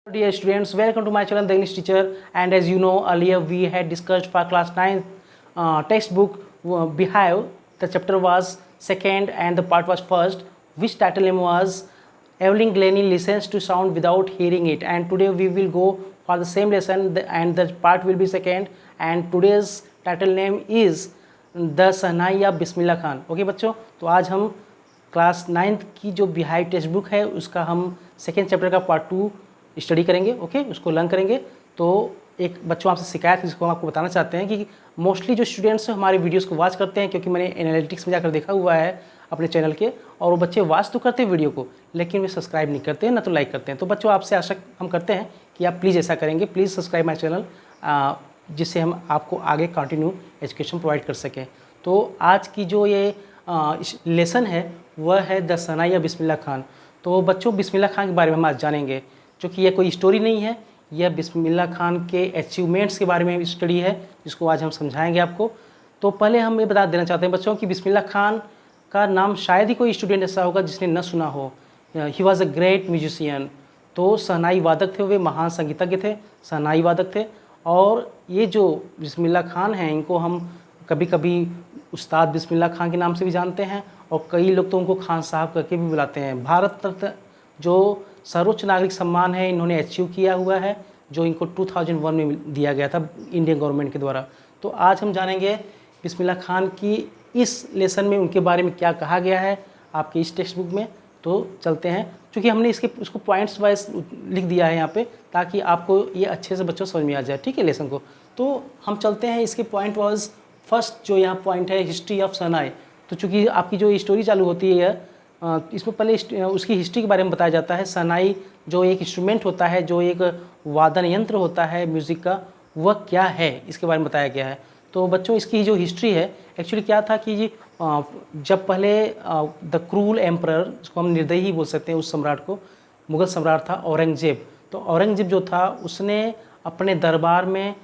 Dear students, welcome to my channel The English Teacher. And as you know, earlier we had discussed for class 9 textbook Behave. The chapter was second and the part was first, which title name was Evelyn Glennie listens to sound without hearing it. And today we will go for the same lesson and the part will be second. And today's title name is the shehnai या Bismillah Khan. Okay बच्चों, तो आज हम class 9 की जो beehive text book है उसका हम सेकेंड चैप्टर का पार्ट 2 स्टडी करेंगे। ओके, उसको लर्न करेंगे। तो एक बच्चों आपसे शिकायत है जिसको हम आपको बताना चाहते हैं कि मोस्टली जो स्टूडेंट्स हमारे वीडियोस को वॉच करते हैं, क्योंकि मैंने एनालिटिक्स में जाकर देखा हुआ है अपने चैनल के, और वो बच्चे वॉच तो करते हैं वीडियो को, लेकिन वे सब्सक्राइब नहीं करते हैं, ना तो लाइक करते हैं। तो बच्चों आपसे आशा हम करते हैं कि आप प्लीज़ ऐसा करेंगे, प्लीज़ सब्सक्राइब माई चैनल, जिससे हम आपको आगे कंटिन्यू एजुकेशन प्रोवाइड कर सकें। तो आज की जो ये लेसन है वह है द शहनाई या बिस्मिल्लाह खान। तो बच्चों बिस्मिल्लाह खान के बारे में हम आज जानेंगे, क्योंकि यह कोई स्टोरी नहीं है, यह बिस्मिल्लाह खान के अचीवमेंट्स के बारे में स्टडी है, जिसको आज हम समझाएंगे आपको। तो पहले हम ये बता देना चाहते हैं बच्चों कि बिस्मिल्लाह खान का नाम शायद ही कोई स्टूडेंट ऐसा होगा जिसने न सुना हो। He was a great musician. तो शहनाई वादक थे, वे महान संगीतज्ञ थे, शहनाई वादक थे। और ये जो बिस्मिल्लाह खान हैं, इनको हम कभी कभी उस्ताद बिस्मिल्लाह खान के नाम से भी जानते हैं, और कई लोग तो उनको खान साहब करके भी बुलाते हैं। भारत रत्न जो सर्वोच्च नागरिक सम्मान है इन्होंने अचीव किया हुआ है, जो इनको 2001 में दिया गया था इंडियन गवर्नमेंट के द्वारा। तो आज हम जानेंगे बिस्मिल्लाह खान की इस लेसन में उनके बारे में क्या कहा गया है आपके इस टेक्स्ट बुक में। तो चलते हैं, क्योंकि हमने उसको पॉइंट्स वाइज लिख दिया है यहाँ पे, ताकि आपको ये अच्छे से बच्चों समझ में आ जाए, ठीक है, लेसन को। तो हम चलते हैं इसके पॉइंट वाइज। फर्स्ट जो यहाँ पॉइंट है, हिस्ट्री ऑफ शहनाई। तो चूँकि आपकी जो स्टोरी चालू होती है इसमें पहले उसकी हिस्ट्री के बारे में बताया जाता है। शहनाई जो एक इंस्ट्रूमेंट होता है, जो एक वादन यंत्र होता है म्यूज़िक का, वह क्या है इसके बारे में बताया गया है। तो बच्चों इसकी जो हिस्ट्री है, एक्चुअली क्या था कि जब पहले द क्रूल एम्परर, जिसको हम निर्दयी ही बोल सकते हैं, उस सम्राट को, मुग़ल सम्राट था औरंगजेब। तो औरंगजेब जो था उसने अपने दरबार में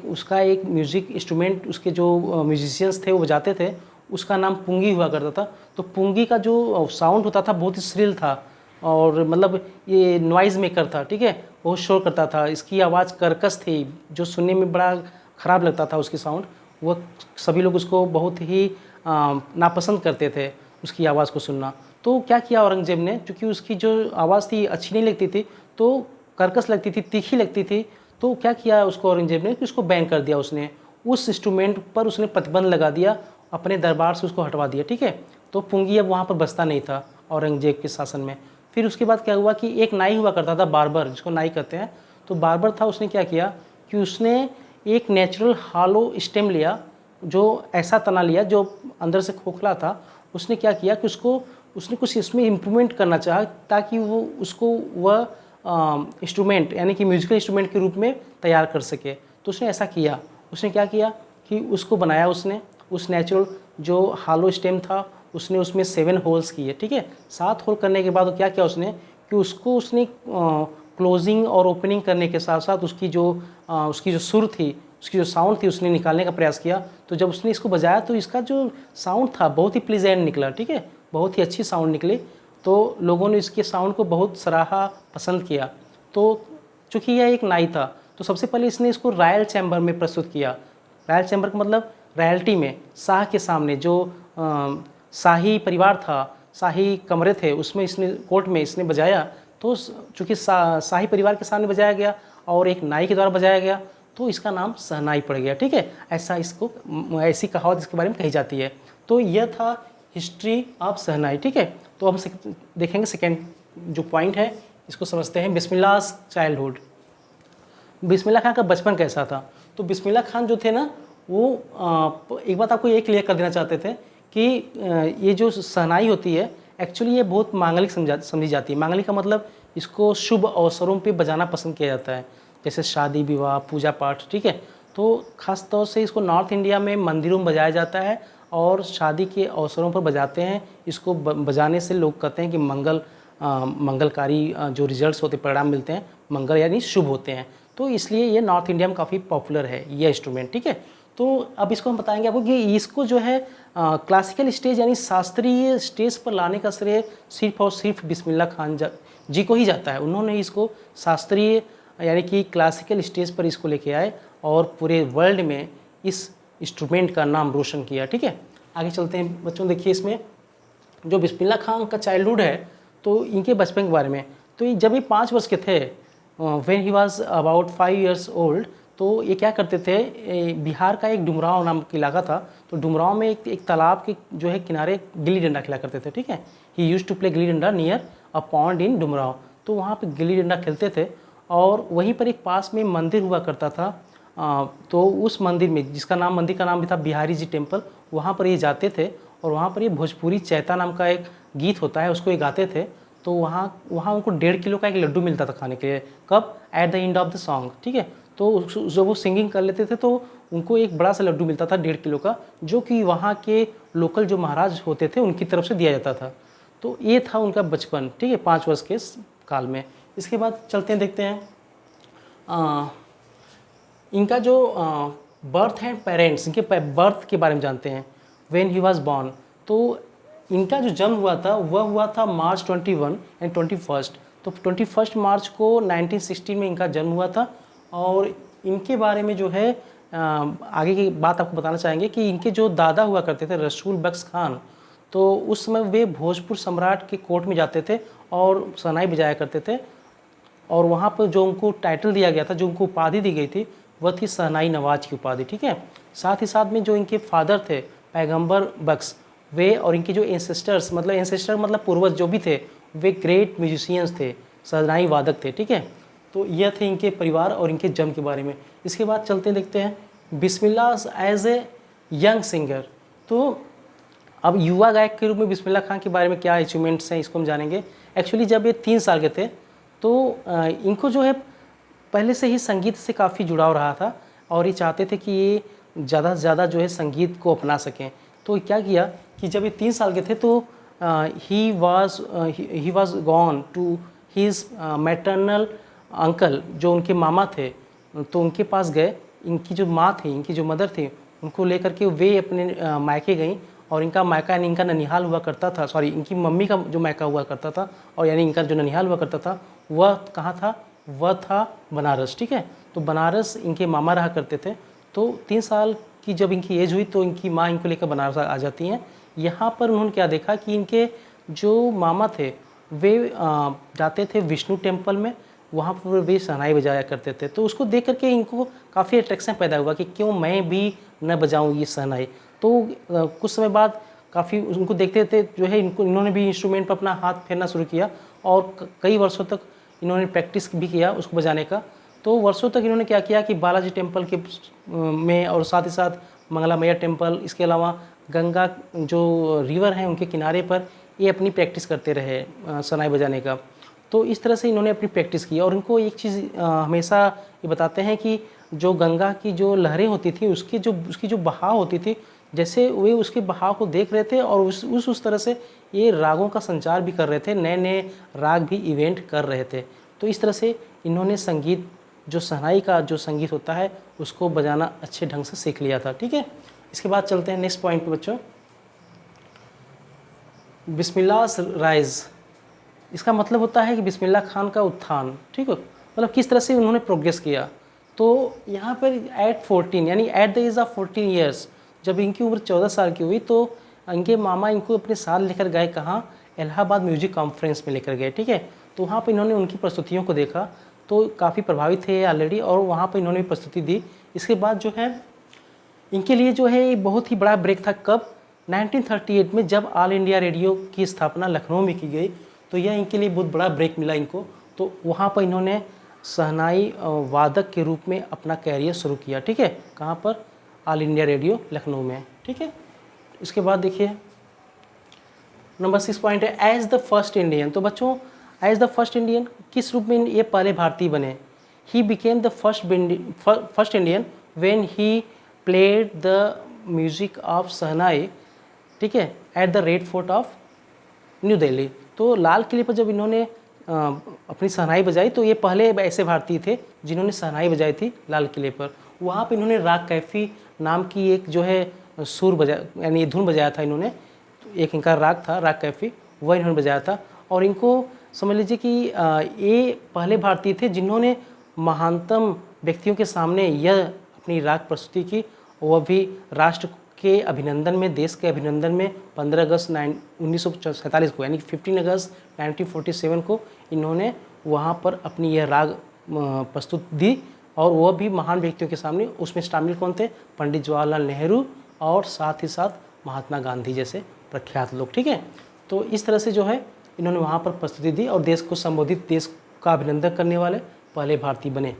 उसका एक म्यूज़िक इंस्ट्रूमेंट, उसके जो म्यूजिशियंस थे वो बजाते थे, उसका नाम पुंगी हुआ करता था। तो पुंगी का जो साउंड होता था बहुत ही श्रिल था, और मतलब ये नॉइज़ मेकर था, ठीक है, बहुत शोर करता था। इसकी आवाज़ कर्कश थी, जो सुनने में बड़ा ख़राब लगता था उसकी साउंड। वह सभी लोग उसको बहुत ही नापसंद करते थे, उसकी आवाज़ को सुनना। तो क्या किया औरंगजेब ने, क्योंकि उसकी जो आवाज़ थी अच्छी नहीं लगती थी, तो कर्कश लगती थी, तीखी लगती थी। तो क्या किया उसको औरंगजेब ने कि उसको बैन कर दिया। उसने उस इंस्ट्रूमेंट पर उसने प्रतिबंध लगा दिया, अपने दरबार से उसको हटवा दिया, ठीक है। तो पुंगी अब वहाँ पर बसता नहीं था औरंगजेब के शासन में। फिर उसके बाद क्या हुआ कि एक नाई हुआ करता था, बार्बर, जिसको नाई कहते हैं। तो बार्बर था, उसने क्या किया कि उसने एक नेचुरल हॉलो स्टेम लिया, जो ऐसा तना लिया जो अंदर से खोखला था। उसने क्या किया कि उसने कुछ इसमें इम्प्रूवमेंट करना चाहा, ताकि वह इंस्ट्रूमेंट यानी कि म्यूजिकल इंस्ट्रूमेंट के रूप में तैयार कर सके। तो उसने ऐसा किया। उसने क्या किया कि उसको बनाया, उसने उस नेचुरल जो हॉलो स्टेम था उसने उसमें 7 होल्स किए, ठीक है। 7 होल करने के बाद क्या किया उसने कि उसने क्लोजिंग और ओपनिंग करने के साथ साथ उसकी जो सुर थी, उसकी जो साउंड थी, उसने निकालने का प्रयास किया। तो जब उसने इसको बजाया तो इसका जो साउंड था बहुत ही प्लीजेंट निकला, ठीक है, बहुत ही अच्छी साउंड निकली। तो लोगों ने इसके साउंड को बहुत सराहा, पसंद किया। तो चूँकि यह एक नाई था, तो सबसे पहले इसने इसको रॉयल चैम्बर में प्रस्तुत किया। रॉयल चैम्बर का मतलब रॉयल्टी में, शाह के सामने, जो शाही परिवार था, शाही कमरे थे, उसमें इसने कोर्ट में इसने बजाया। तो चूँकि शाही परिवार के सामने बजाया गया और एक नाई के द्वारा बजाया गया, तो इसका नाम शहनाई पड़ गया, ठीक है। ऐसी कहावत इसके बारे में कही जाती है। तो यह था हिस्ट्री ऑफ शहनाई, ठीक है। तो हम देखेंगे सेकेंड जो पॉइंट है, इसको समझते हैं, बिस्मिल्लाह चाइल्डहुड। बिस्मिल्लाह खान का बचपन कैसा था। तो बिस्मिल्लाह खान जो थे ना, वो एक बात आपको ये क्लियर कर देना चाहते थे कि ये जो शहनाई होती है, एक्चुअली ये बहुत मांगलिक समझी जाती है। मांगलिक का मतलब इसको शुभ अवसरों पे बजाना पसंद किया जाता है, जैसे शादी विवाह, पूजा पाठ, ठीक है। तो ख़ास तौर से इसको नॉर्थ इंडिया में मंदिरों में बजाया जाता है, और शादी के अवसरों पर बजाते हैं। इसको बजाने से लोग कहते हैं कि मंगलकारी जो रिजल्ट्स होते, परिणाम मिलते हैं, मंगल यानी शुभ होते हैं। तो इसलिए ये नॉर्थ इंडिया में काफ़ी पॉपुलर है ये इंस्ट्रूमेंट, ठीक है। तो अब इसको हम बताएंगे आपको कि इसको जो है क्लासिकल स्टेज यानी शास्त्रीय स्टेज पर लाने का श्रेय सिर्फ और सिर्फ बिस्मिल्लाह खान जी को ही जाता है। उन्होंने इसको शास्त्रीय यानी कि क्लासिकल स्टेज पर इसको लेके आए और पूरे वर्ल्ड में इस इंस्ट्रूमेंट का नाम रोशन किया। ठीक है, आगे चलते हैं बच्चों। देखिए इसमें जो बिस्मिल्लाह खान का चाइल्डहुड है तो इनके बचपन के बारे में, तो जब ये 5 वर्ष के थे, when he was about 5 years old, तो ये क्या करते थे, बिहार का एक डुमरांव नाम का इलाका था, तो डुमरांव में एक तालाब के जो है किनारे गिल्ली डंडा खेला करते थे। ठीक है, ही used to play gilli danda near a pond इन डुमरांव, तो वहाँ पे गिल्ली डंडा खेलते थे। और वहीं पर एक पास में मंदिर हुआ करता था, तो उस मंदिर में मंदिर का नाम भी था बिहारी जी टेम्पल, वहाँ पर ये जाते थे और वहाँ पर ये भोजपुरी चैता नाम का एक गीत होता है उसको ये गाते थे। तो वहाँ उनको 1.5 किलो का एक लड्डू मिलता था खाने के लिए, कब, at the end of the song. ठीक है, तो जब वो सिंगिंग कर लेते थे तो उनको एक बड़ा सा लड्डू मिलता था 1.5 किलो का, जो कि वहाँ के लोकल जो महाराज होते थे उनकी तरफ से दिया जाता था। तो ये था उनका बचपन। ठीक है, 5 वर्ष के काल में। इसके बाद चलते हैं, देखते हैं इनका जो बर्थ एंड पेरेंट्स, इनके बर्थ के बारे में जानते हैं। व्हेन ही वाज बॉर्न, तो इनका जो जन्म हुआ था वह हुआ था March 21 एंड 21। तो 21 मार्च को 1916 में इनका जन्म हुआ था। और इनके बारे में जो है आगे की बात आपको बताना चाहेंगे कि इनके जो दादा हुआ करते थे रसूल बख्श खान, तो उस समय वे भोजपुर सम्राट के कोर्ट में जाते थे और शहनाई बजाया करते थे। और वहाँ पर जो उनको टाइटल दिया गया था, जो उनको उपाधि दी गई थी, वह थी शहनाई नवाज की उपाधि। ठीक है, साथ ही साथ में जो इनके फादर थे पैगंबर बख्श, वे और इनके जो एंसेस्टर मतलब पूर्वज जो भी थे, वे ग्रेट म्यूजिशियंस थे, शहनाई वादक थे। ठीक है, तो यह थे इनके परिवार और इनके जन्म के बारे में। इसके बाद चलते देखते हैं बिस्मिल्लाह एज ए यंग सिंगर। तो अब युवा गायक के रूप में बिस्मिल्लाह खान के बारे में क्या अचीवमेंट्स हैं इसको हम जानेंगे। एक्चुअली जब ये 3 साल के थे तो इनको जो है पहले से ही संगीत से काफ़ी जुड़ाव रहा था और ये चाहते थे कि ये ज़्यादा से ज़्यादा जो है संगीत को अपना सकें। तो क्या किया कि जब ये 3 साल के थे तो he was gone to his maternal uncle, जो उनके मामा थे, तो उनके पास गए। इनकी जो माँ थी, इनकी जो मदर थी, उनको लेकर के वे अपने मायके गईं। और इनका मायका यानी इनका ननिहाल हुआ करता था, सॉरी इनकी मम्मी का जो मायका हुआ करता था और यानी इनका जो ननिहाल हुआ करता था वह कहाँ था, वह था बनारस। ठीक है, तो बनारस इनके मामा रहा करते थे। तो 3 साल की जब इनकी एज हुई तो इनकी माँ इनको लेकर बनारस आ जाती हैं। यहाँ पर उन्होंने क्या देखा कि इनके जो मामा थे वे जाते थे विष्णु टेम्पल में, वहाँ पर वे शहनाई बजाया करते थे। तो उसको देख करके इनको काफ़ी अट्रैक्शन पैदा हुआ कि क्यों मैं भी न बजाऊँ ये शहनाई। तो कुछ समय बाद काफ़ी उनको देखते थे जो है इन्होंने भी इंस्ट्रूमेंट पर अपना हाथ फेरना शुरू किया और कई वर्षों तक इन्होंने प्रैक्टिस भी किया उसको बजाने का। तो वर्षों तक इन्होंने क्या किया कि बालाजी टेम्पल के में और साथ ही साथ मंगला मैया टेम्पल, इसके अलावा गंगा जो रिवर हैं उनके किनारे पर ये अपनी प्रैक्टिस करते रहे शहनाई बजाने का। तो इस तरह से इन्होंने अपनी प्रैक्टिस की। और इनको एक चीज़ हमेशा ये बताते हैं कि जो गंगा की जो लहरें होती थी उसकी जो बहाव होती थी, जैसे वे उसके बहाव को देख रहे थे और उस तरह से ये रागों का संचार भी कर रहे थे, नए नए राग भी इवेंट कर रहे थे। तो इस तरह से इन्होंने संगीत, जो शहनाई का जो संगीत होता है उसको बजाना अच्छे ढंग से सीख लिया था। ठीक है, इसके बाद चलते हैं नेक्स्ट पॉइंट पे बच्चों, बिस्मिल्लाह राइज। इसका मतलब होता है कि बिस्मिल्लाह खान का उत्थान। ठीक है, मतलब किस तरह से उन्होंने प्रोग्रेस किया। तो यहाँ पर एट 14 यानी at the age of 14 years, जब इनकी उम्र 14 साल की हुई तो इनके मामा इनको अपने साथ लेकर गए कहाँ, इलाहाबाद म्यूजिक कॉन्फ्रेंस में लेकर गए। ठीक है, तो वहाँ पर इन्होंने उनकी प्रस्तुतियों को देखा तो काफ़ी प्रभावित थे ऑलरेडी और वहाँ पर इन्होंने प्रस्तुति दी। इसके बाद जो है इनके लिए जो है बहुत ही बड़ा ब्रेक था, कब, 1938 में जब ऑल इंडिया रेडियो की स्थापना लखनऊ में की गई। तो यह इनके लिए बहुत बड़ा ब्रेक मिला इनको। तो वहाँ पर इन्होंने शहनाई वादक के रूप में अपना कैरियर शुरू किया। ठीक है, कहाँ पर, ऑल इंडिया रेडियो लखनऊ में। ठीक है, इसके बाद देखिए नंबर 6 पॉइंट है एज द फर्स्ट इंडियन। तो बच्चों एज द फर्स्ट इंडियन किस रूप में ये पहले भारतीय बने। He became the first Indian when he played the music of shehnai, ठीक है, at the Red Fort of New Delhi. तो लाल किले पर जब इन्होंने अपनी शहनाई बजाई तो ये पहले ऐसे भारतीय थे जिन्होंने शहनाई बजाई थी लाल किले पर। वहाँ पे इन्होंने राग कैफ़ी नाम की एक जो है सुर बजा यानी धुन बजाया था इन्होंने। एक इनका राग था, राग कैफी, वह इन्होंने बजाया था। और इनको समझ लीजिए कि ये पहले भारतीय थे जिन्होंने महानतम व्यक्तियों के सामने यह अपनी राग प्रस्तुति की, वह भी राष्ट्र के अभिनंदन में, देश के अभिनंदन में 15 अगस्त 1947 को यानी 15 अगस्त 1947 को इन्होंने वहाँ पर अपनी यह राग प्रस्तुत दी। और वह भी महान व्यक्तियों के सामने। उसमें शामिल कौन थे? पंडित जवाहरलाल नेहरू और साथ ही साथ महात्मा गांधी जैसे प्रख्यात लोग। ठीक है, तो इस तरह से जो है इन्होंने वहाँ पर प्रस्तुति दी और देश को संबोधित, देश का अभिनंदन करने वाले पहले भारतीय बने।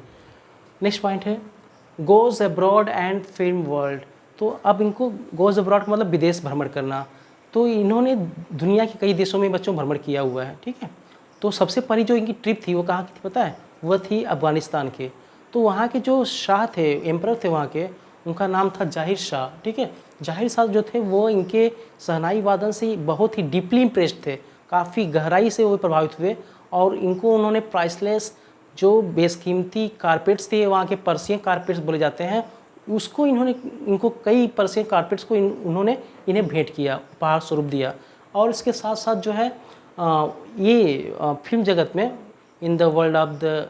नेक्स्ट पॉइंट है goes abroad and film world. तो अब इनको गोज अब्रॉड मतलब विदेश भ्रमण करना। तो इन्होंने दुनिया के कई देशों में बच्चों भ्रमण किया हुआ है। ठीक है, तो सबसे पहली जो इनकी ट्रिप थी वो कहाँ की थी पता है? वह थी अफगानिस्तान के। तो वहाँ के जो शाह थे, एम्परर थे वहाँ के, उनका नाम था जाहिर शाह। ठीक है, जाहिर शाह जो थे वो इनके शहनाई वादन से बहुत ही डीपली इम्प्रेस्ड थे, काफ़ी गहराई से वो प्रभावित हुए। और इनको उन्होंने प्राइसलेस जो बेशकीमती कारपेट्स थे, वहाँ के पर्शियन कारपेट्स बोले जाते हैं, उसको इनको कई पर्शियन कारपेट्स को उन्होंने इन्हें भेंट किया, उपहार स्वरूप दिया। और इसके साथ साथ जो है ये फिल्म जगत में, in the world of the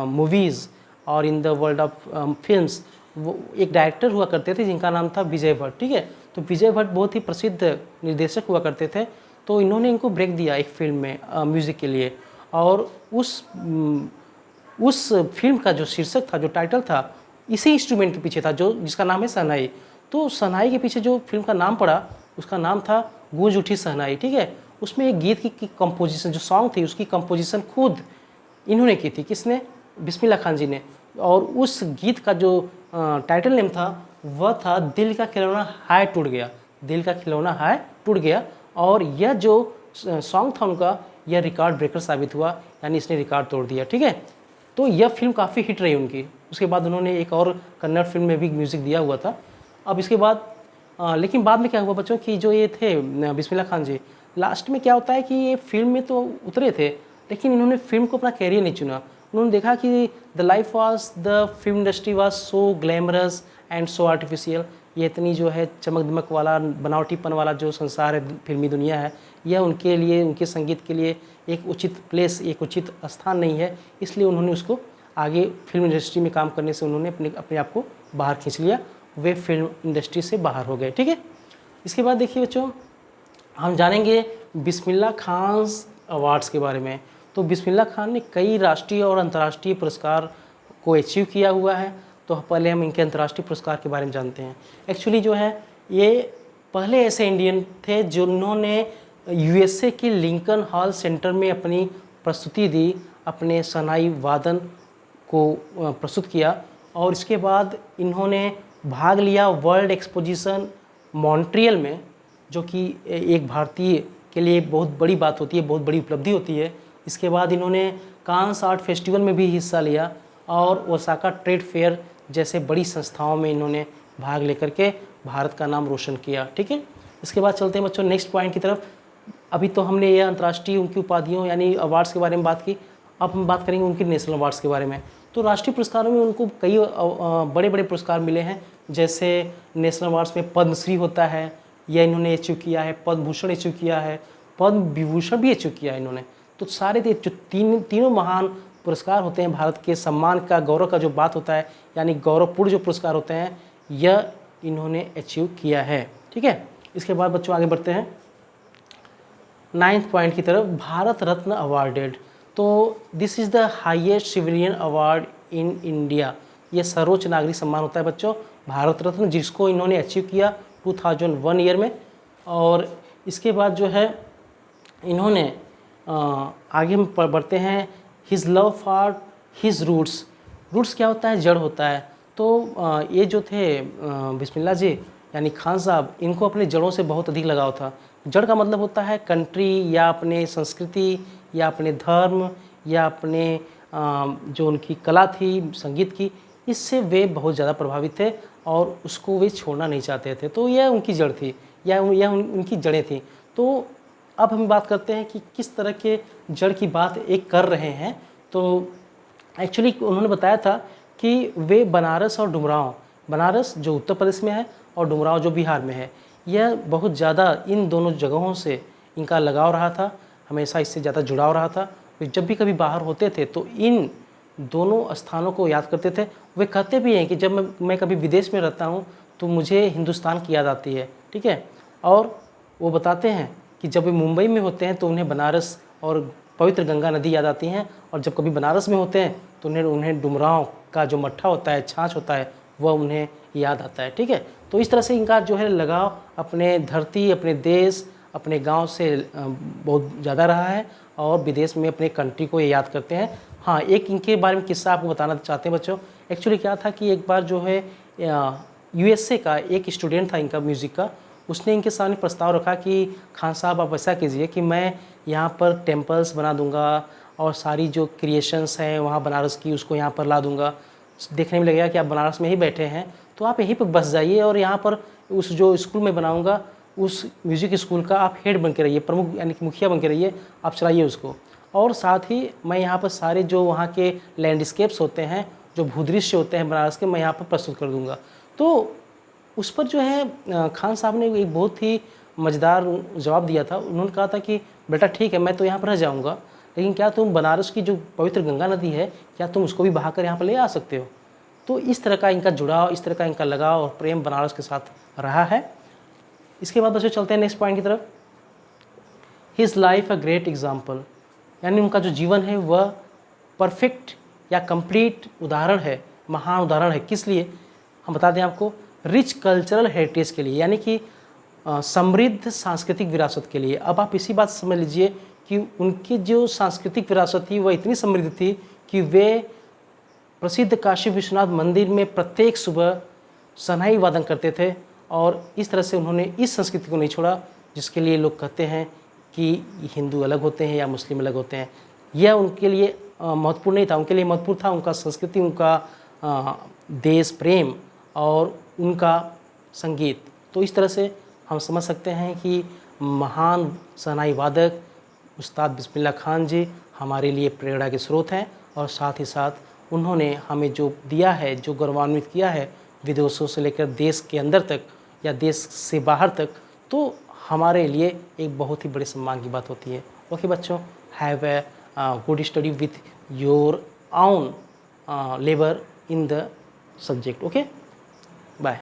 movies और in the world of films, वो एक डायरेक्टर हुआ करते थे जिनका नाम था विजय भट्ट। ठीक है, तो विजय भट्ट बहुत ही प्रसिद्ध निर्देशक हुआ करते थे। तो इन्होंने इनको ब्रेक दिया एक फिल्म में म्यूज़िक के लिए। और उस फिल्म का जो शीर्षक था, जो टाइटल था, इसी इंस्ट्रूमेंट के पीछे था जो जिसका नाम है शहनाई। तो शहनाई के पीछे जो फिल्म का नाम पड़ा उसका नाम था गूंज उठी शहनाई। ठीक है, उसमें एक गीत की कंपोजिशन, जो सॉन्ग थी उसकी कंपोजिशन खुद इन्होंने की थी। किसने? बिस्मिल्लाह खान जी ने। और उस गीत का जो टाइटल नेम था वह था दिल का खिलौना हाय टूट गया। दिल का खिलौना हाय टूट गया। और यह जो सॉन्ग था उनका, यह रिकॉर्ड ब्रेकर साबित हुआ, यानी इसने रिकॉर्ड तोड़ दिया। ठीक है, तो यह फिल्म काफ़ी हिट रही उनकी। उसके बाद उन्होंने एक और कन्नड़ फिल्म में भी म्यूज़िक दिया हुआ था। अब इसके बाद लेकिन बाद में क्या हुआ बच्चों कि जो ये थे बिस्मिल्लाह खान जी, लास्ट में क्या होता है कि ये फिल्म में तो उतरे थे, लेकिन इन्होंने फिल्म को अपना कैरियर नहीं चुना। उन्होंने देखा कि the life was, the film industry was so glamorous and so artificial. ये इतनी जो है चमक दमक वाला, बनावटीपन वाला जो संसार है, फिल्मी दुनिया है, यह उनके लिए, उनके संगीत के लिए एक उचित प्लेस, एक उचित स्थान नहीं है। इसलिए उन्होंने उसको आगे फिल्म इंडस्ट्री में काम करने से उन्होंने अपने आप को बाहर खींच लिया। वे फिल्म इंडस्ट्री से बाहर हो गए। ठीक है, इसके बाद देखिए बच्चों, हम जानेंगे बिस्मिल्लाह खान अवार्ड्स के बारे में। तो बिस्मिल्लाह खान ने कई राष्ट्रीय और अंतर्राष्ट्रीय पुरस्कार को अचीव किया हुआ है। तो पहले हम इनके अंतर्राष्ट्रीय पुरस्कार के बारे में जानते हैं। एक्चुअली जो है ये पहले ऐसे इंडियन थे जिन्होंने यूएसए के लिंकन हॉल सेंटर में अपनी प्रस्तुति दी, अपने शहनाई वादन को प्रस्तुत किया। और इसके बाद इन्होंने भाग लिया वर्ल्ड एक्सपोजिशन मॉन्ट्रियल में, जो कि एक भारतीय के लिए बहुत बड़ी बात होती है, बहुत बड़ी उपलब्धि होती है। इसके बाद इन्होंने कांस आर्ट फेस्टिवल में भी हिस्सा लिया और ओसाका ट्रेड फेयर जैसे बड़ी संस्थाओं में इन्होंने भाग लेकर के भारत का नाम रोशन किया। ठीक है, इसके बाद चलते हैं बच्चों नेक्स्ट पॉइंट की तरफ। अभी तो हमने ये अंतर्राष्ट्रीय उनकी उपाधियों यानी अवार्ड्स के बारे में बात की। अब हम बात करेंगे उनकी नेशनल अवार्ड्स के बारे में। तो राष्ट्रीय पुरस्कारों में उनको कई बड़े बड़े पुरस्कार मिले हैं। जैसे नेशनल अवार्ड्स में पद्मश्री होता है, यह इन्होंने अचीव किया है। पद्म भूषण अचीव किया है, पद्म विभूषण भी अचीव किया है इन्होंने। तो सारे जो तीनों महान पुरस्कार होते हैं, भारत के सम्मान का, गौरव का जो बात होता है, यानी गौरवपूर्ण जो पुरस्कार होते हैं, यह इन्होंने अचीव किया है। ठीक है, इसके बाद बच्चों आगे बढ़ते हैं 9th पॉइंट की तरफ, भारत रत्न अवार्डेड। तो this is the highest civilian award in India. ये सर्वोच्च नागरिक सम्मान होता है बच्चों, भारत रत्न, जिसको इन्होंने अचीव किया 2001 ईयर में। और इसके बाद जो है इन्होंने आगे हम बढ़ते हैं, his love for his roots. Roots क्या होता है? जड़ होता है। तो ये जो थे बिस्मिल्लाह जी यानी खान साहब, इनको अपने जड़ों से बहुत अधिक लगाव था। जड़ का मतलब होता है कंट्री या अपने संस्कृति या अपने धर्म या अपने जो उनकी कला थी संगीत की, इससे वे बहुत ज़्यादा प्रभावित थे और उसको वे छोड़ना नहीं चाहते थे। तो यह उनकी जड़ थी, या उनकी जड़ें थी। तो अब हम बात करते हैं कि किस तरह के जड़ की बात एक कर रहे हैं। तो एक्चुअली उन्होंने बताया था कि वे बनारस और डुमरांव बनारस जो उत्तर प्रदेश में है और डुमरांव जो बिहार में है, यह बहुत ज़्यादा इन दोनों जगहों से इनका लगाव रहा था, हमेशा इससे ज़्यादा जुड़ाव रहा था। वे जब भी कभी बाहर होते थे तो इन दोनों स्थानों को याद करते थे। वे कहते भी हैं कि जब मैं कभी विदेश में रहता हूँ तो मुझे हिंदुस्तान की याद आती है, ठीक है। और वो बताते हैं कि जब वे मुंबई में होते हैं तो उन्हें बनारस और पवित्र गंगा नदी याद आती हैं, और जब कभी बनारस में होते हैं तो उन्हें डुमरांव का जो मट्ठा होता है, छाछ होता है, वह उन्हें याद आता है, ठीक है। तो इस तरह से इनका जो है लगाव अपने धरती, अपने देश, अपने गांव से बहुत ज़्यादा रहा है, और विदेश में अपने कंट्री को ये याद करते हैं। हाँ, एक इनके बारे में किस्सा आपको बताना चाहते हैं बच्चों। एक्चुअली क्या था कि एक बार जो है यूएसए का एक स्टूडेंट था इनका म्यूज़िक का, उसने इनके सामने प्रस्ताव रखा कि खान साहब आप ऐसा कीजिए कि मैं यहाँ पर टेम्पल्स बना दूँगा और सारी जो क्रिएशंस हैं वहाँ बनारस की उसको यहाँ पर ला दूँगा। देखने में लगेगा कि आप बनारस में ही बैठे हैं, तो आप यहीं पर बस जाइए और यहाँ पर उस जो स्कूल में बनाऊँगा उस म्यूज़िक स्कूल का आप हेड बन के रहिए, प्रमुख यानी कि मुखिया बन के रहिए, आप चलाइए उसको। और साथ ही मैं यहाँ पर सारे जो वहाँ के लैंडस्केप्स होते हैं, जो भूदृश्य होते हैं बनारस के, मैं यहाँ पर प्रस्तुत कर दूँगा। तो उस पर जो है खान साहब ने एक बहुत ही मज़ेदार जवाब दिया था। उन्होंने कहा था कि बेटा ठीक है, मैं तो यहाँ पर रह जाऊँगा, लेकिन क्या तुम बनारस की जो पवित्र गंगा नदी है, क्या तुम उसको भी बहाकर यहाँ पर ले आ सकते हो? तो इस तरह का इनका जुड़ाव, इस तरह का इनका लगाव और प्रेम बनारस के साथ रहा है। इसके बाद बच्चों चलते हैं नेक्स्ट पॉइंट की तरफ। His life a great example, यानी उनका जो जीवन है वह परफेक्ट या कंप्लीट उदाहरण है, महान उदाहरण है। किस लिए? हम बता दें आपको, रिच कल्चरल हेरिटेज के लिए, यानी कि समृद्ध सांस्कृतिक विरासत के लिए। अब आप इसी बात से समझ लीजिए कि उनकी जो सांस्कृतिक विरासत थी वह इतनी समृद्ध थी कि वे प्रसिद्ध काशी विश्वनाथ मंदिर में प्रत्येक सुबह शहनाई वादन करते थे, और इस तरह से उन्होंने इस संस्कृति को नहीं छोड़ा जिसके लिए लोग कहते हैं कि हिंदू अलग होते हैं या मुस्लिम अलग होते हैं। यह उनके लिए महत्वपूर्ण नहीं था, उनके लिए महत्वपूर्ण था उनका संस्कृति, उनका देश प्रेम और उनका संगीत। तो इस तरह से हम समझ सकते हैं कि महान शहनाई वादक उस्ताद बिस्मिल्लाह खान जी हमारे लिए प्रेरणा के स्रोत हैं, और साथ ही साथ उन्होंने हमें जो दिया है, जो गौरवान्वित किया है विदेशों से लेकर देश के अंदर तक या देश से बाहर तक, तो हमारे लिए एक बहुत ही बड़े सम्मान की बात होती है। ओके बच्चों, have a good study with your own labour in the subject. Okay, bye.